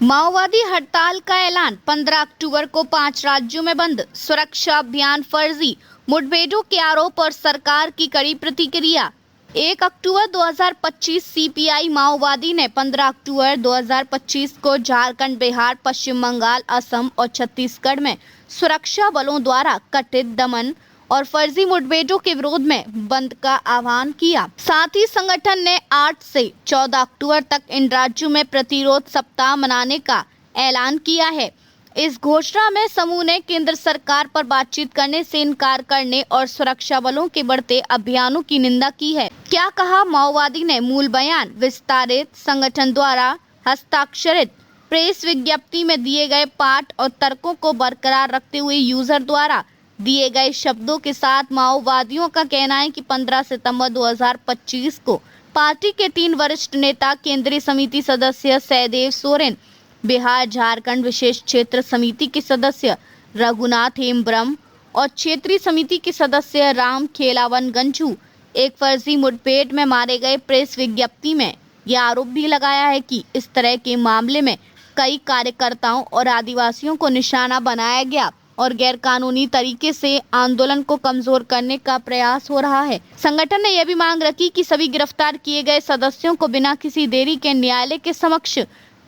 माओवादी हड़ताल का ऐलान, 15 अक्टूबर को 5 राज्यों में बंद। सुरक्षा अभियान, फर्जी मुठभेड़ों के आरोप और सरकार की कड़ी प्रतिक्रिया। 1 अक्टूबर 2025 सीपीआई माओवादी ने 15 अक्टूबर 2025 को झारखंड, बिहार, पश्चिम बंगाल, असम और छत्तीसगढ़ में सुरक्षा बलों द्वारा कथित दमन और फर्जी मुठभेड़ों के विरोध में बंद का आह्वान किया। साथ ही संगठन ने 8 से 14 अक्टूबर तक इन राज्यों में प्रतिरोध सप्ताह मनाने का ऐलान किया है। इस घोषणा में समूह ने केंद्र सरकार पर बातचीत करने से इनकार करने और सुरक्षा बलों के बढ़ते अभियानों की निंदा की है। क्या कहा माओवादी ने? मूल बयान विस्तारित। संगठन द्वारा हस्ताक्षरित प्रेस विज्ञप्ति में दिए गए पाठ और तर्कों को बरकरार रखते हुए यूजर द्वारा दिए गए शब्दों के साथ माओवादियों का कहना है कि 15 सितंबर 2025 को पार्टी के 3 वरिष्ठ नेता, केंद्रीय समिति सदस्य सहदेव सोरेन, बिहार झारखंड विशेष क्षेत्र समिति के सदस्य रघुनाथ हेम्ब्रम और क्षेत्रीय समिति के सदस्य राम खेलावन गंजू एक फर्जी मुठभेड़ में मारे गए। प्रेस विज्ञप्ति में यह आरोप भी लगाया है कि इस तरह के मामले में कई कार्यकर्ताओं और आदिवासियों को निशाना बनाया गया और गैरकानूनी तरीके से आंदोलन को कमजोर करने का प्रयास हो रहा है। संगठन ने यह भी मांग रखी कि सभी गिरफ्तार किए गए सदस्यों को बिना किसी देरी के न्यायालय के समक्ष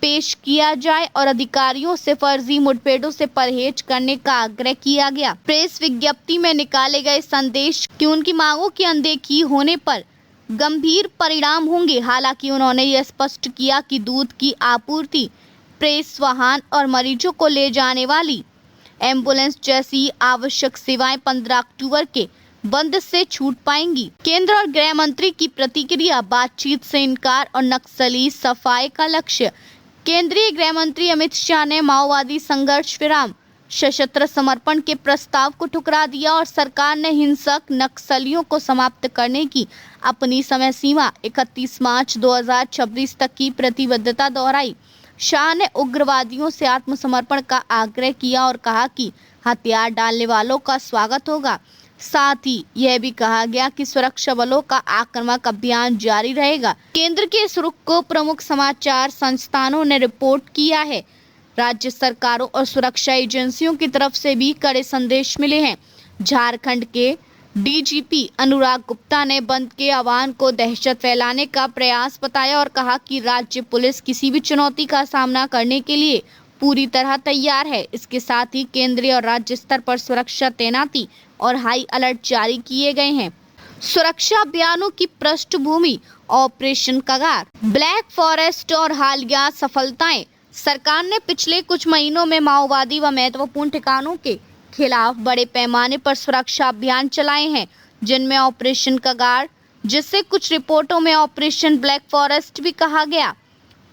पेश किया जाए और अधिकारियों से फर्जी मुठभेड़ों से परहेज करने का आग्रह किया गया। प्रेस विज्ञप्ति में निकाले गए संदेश कि उनकी मांगों की अनदेखी होने पर गंभीर परिणाम होंगे। हालांकि उन्होंने यह स्पष्ट किया कि दूध की आपूर्ति, प्रेस वाहन और मरीजों को ले जाने वाली एम्बुलेंस जैसी आवश्यक सेवाएं 15 अक्टूबर के बंद से छूट पाएंगी। केंद्र और गृह मंत्री की प्रतिक्रिया, बातचीत से इनकार और नक्सली सफाई का लक्ष्य। केंद्रीय गृह मंत्री अमित शाह ने माओवादी संघर्ष विराम, सशस्त्र समर्पण के प्रस्ताव को ठुकरा दिया और सरकार ने हिंसक नक्सलियों को समाप्त करने की अपनी समय सीमा 31 मार्च 2026 तक की प्रतिबद्धता दोहराई। शाह ने उग्रवादियों से आत्मसमर्पण का आग्रह किया और कहा कि हथियार डालने वालों का स्वागत होगा। साथ ही यह भी कहा गया कि सुरक्षा बलों का आक्रामक अभियान जारी रहेगा। केंद्र के इस रुख को प्रमुख समाचार संस्थानों ने रिपोर्ट किया है। राज्य सरकारों और सुरक्षा एजेंसियों की तरफ से भी कड़े संदेश मिले हैं। झारखंड के डीजीपी अनुराग गुप्ता ने बंद के आह्वान को दहशत फैलाने का प्रयास बताया और कहा कि राज्य पुलिस किसी भी चुनौती का सामना करने के लिए पूरी तरह तैयार है। इसके साथ ही केंद्रीय और राज्य स्तर पर सुरक्षा तैनाती और हाई अलर्ट जारी किए गए हैं। सुरक्षा अभियानों की पृष्ठभूमि, ऑपरेशन कगार, ब्लैक फॉरेस्ट और हालिया सफलताएं। सरकार ने पिछले कुछ महीनों में माओवादी व महत्वपूर्ण ठिकानों के खिलाफ बड़े पैमाने पर सुरक्षा अभियान चलाए हैं, जिनमें ऑपरेशन कगार, जिसे कुछ रिपोर्टों में ऑपरेशन ब्लैक फॉरेस्ट भी कहा गया,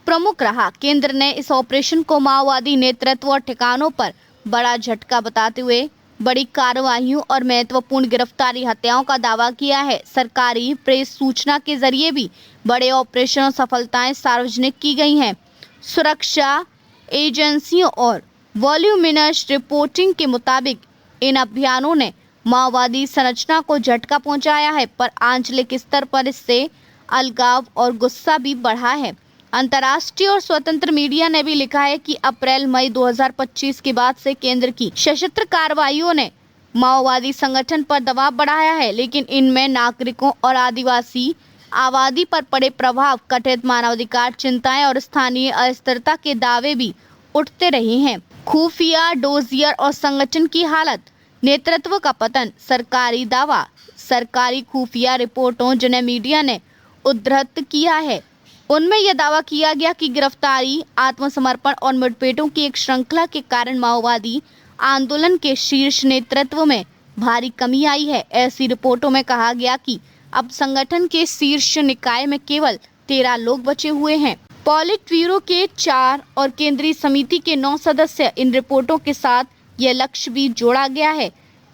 प्रमुख रहा। केंद्र ने इस ऑपरेशन को माओवादी नेतृत्व और ठिकानों पर बड़ा झटका बताते हुए बड़ी कार्रवाइयों और महत्वपूर्ण गिरफ्तारी, हत्याओं का दावा किया है। सरकारी प्रेस सूचना के जरिए भी बड़े ऑपरेशन और सफलताएं सार्वजनिक की गई हैं। सुरक्षा एजेंसियों और वॉल्यूमिनस रिपोर्टिंग के मुताबिक इन अभियानों ने माओवादी संरचना को झटका पहुंचाया है, पर आंचलिक स्तर पर इससे अलगाव और गुस्सा भी बढ़ा है। अंतर्राष्ट्रीय और स्वतंत्र मीडिया ने भी लिखा है कि अप्रैल-मई 2025 के बाद से केंद्र की सशस्त्र कार्रवाइयों ने माओवादी संगठन पर दबाव बढ़ाया है, लेकिन इनमें नागरिकों और आदिवासी आबादी पर पड़े प्रभाव, कथित मानवाधिकार चिंताएं और स्थानीय अस्थिरता के दावे भी उठते रहे हैं। खुफिया डोजियर और संगठन की हालत, नेतृत्व का पतन, सरकारी दावा, सरकारी खुफिया रिपोर्टों जिन्हें मीडिया ने उद्धृत किया है, उनमें यह दावा किया गया कि गिरफ्तारी, आत्मसमर्पण और मुठभेड़ों की एक श्रृंखला के कारण माओवादी आंदोलन के शीर्ष नेतृत्व में भारी कमी आई है। ऐसी रिपोर्टों में कहा गया कि अब संगठन के शीर्ष निकाय में केवल 13 लोग बचे हुए हैं। पॉलिट ब्यूरो के 4 और केंद्रीय समिति के 9 सदस्य। इन रिपोर्टों के साथ यह लक्ष्य भी जोड़ा गया है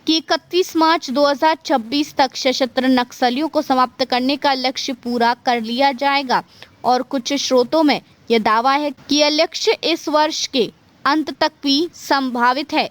कि 31 मार्च 2026 तक सशस्त्र नक्सलियों को समाप्त करने का लक्ष्य पूरा कर लिया जाएगा और कुछ स्रोतों में यह दावा है कि यह लक्ष्य इस वर्ष के अंत तक भी संभावित है।